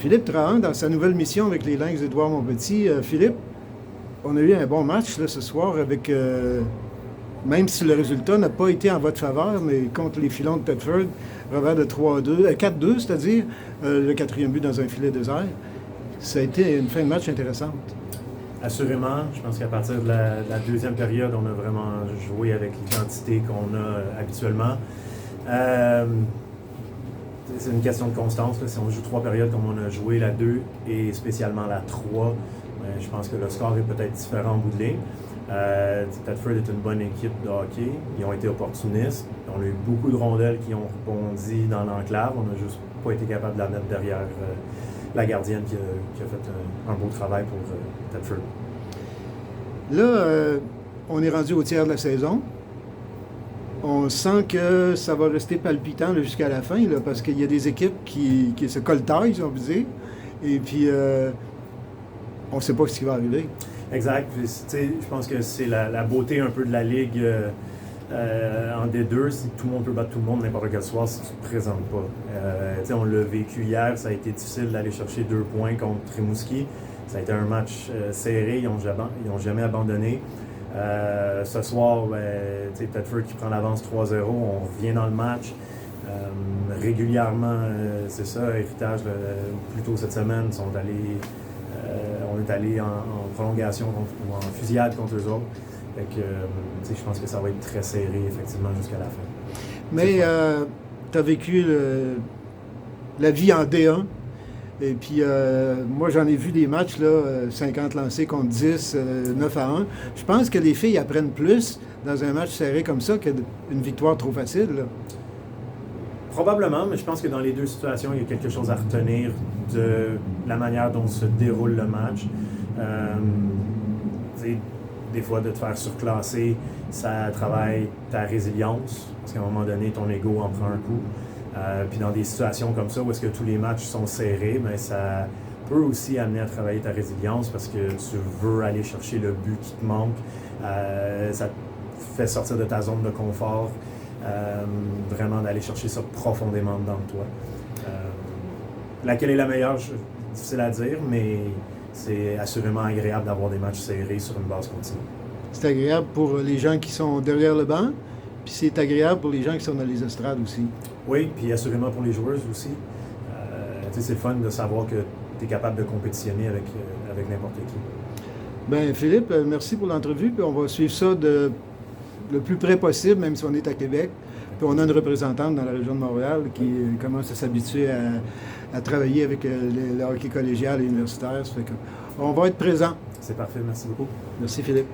Philippe Trahan, dans sa nouvelle mission avec les Lynx d'Édouard Montpetit. Philippe, on a eu un bon match là, ce soir avec, même si le résultat n'a pas été en votre faveur, mais contre les Filons de Thetford, revers de 3-2, 4-2, c'est-à-dire le quatrième but dans un filet désert. Ça a été une fin de match intéressante. Assurément, je pense qu'à partir de la deuxième période, on a vraiment joué avec l'identité qu'on a habituellement. C'est une question de constance. Là. Si on joue 3 périodes comme on a joué la 2 et spécialement la 3, je pense que le score est peut-être différent en bout de ligne. Thetford est une bonne équipe de hockey. Ils ont été opportunistes. On a eu beaucoup de rondelles qui ont rebondi dans l'enclave. On n'a juste pas été capable de la mettre derrière la gardienne qui a fait un beau travail pour Thetford. Là, on est rendu au tiers de la saison. On sent que ça va rester palpitant là, jusqu'à la fin, là, parce qu'il y a des équipes qui se coltaillent, on veut dire. Et puis, on ne sait pas ce qui va arriver. Exact. Puis, je pense que c'est la beauté un peu de la Ligue en D2. Si tout le monde peut battre tout le monde n'importe quel soir si tu ne te présentes pas. On l'a vécu hier, ça a été difficile d'aller chercher 2 points contre Rimouski. Ça a été un match serré, ils n'ont jamais abandonné. Ce soir, Thetford qui prend l'avance 3-0, on revient dans le match. Régulièrement, c'est ça, Héritage, plus tôt cette semaine, on est allé en prolongation ou en fusillade contre eux autres. Fait que, je pense que ça va être très serré, effectivement, jusqu'à la fin. Mais tu as vécu la vie en D1. Et puis, moi, j'en ai vu des matchs, là, 50 lancés contre 10, 9-1. Je pense que les filles apprennent plus dans un match serré comme ça qu'une victoire trop facile. Là. Probablement, mais je pense que dans les deux situations, il y a quelque chose à retenir de la manière dont se déroule le match. Des fois, de te faire surclasser, ça travaille ta résilience, parce qu'à un moment donné, ton ego en prend un coup. Puis dans des situations comme ça, où est-ce que tous les matchs sont serrés, mais ça peut aussi amener à travailler ta résilience parce que tu veux aller chercher le but qui te manque. Ça te fait sortir de ta zone de confort, vraiment d'aller chercher ça profondément dedans de toi. Laquelle est la meilleure, difficile à dire, mais c'est assurément agréable d'avoir des matchs serrés sur une base continue. C'est agréable pour les gens qui sont derrière le banc. Puis c'est agréable pour les gens qui sont dans les estrades aussi. Oui, puis assurément pour les joueuses aussi. C'est le fun de savoir que tu es capable de compétitionner avec n'importe qui. Bien, Philippe, merci pour l'entrevue. Puis on va suivre ça le plus près possible, même si on est à Québec. Puis on a une représentante dans la région de Montréal qui commence à s'habituer à travailler avec le hockey collégial et universitaire. Ça fait qu'on va être présent. C'est parfait, merci beaucoup. Merci, Philippe.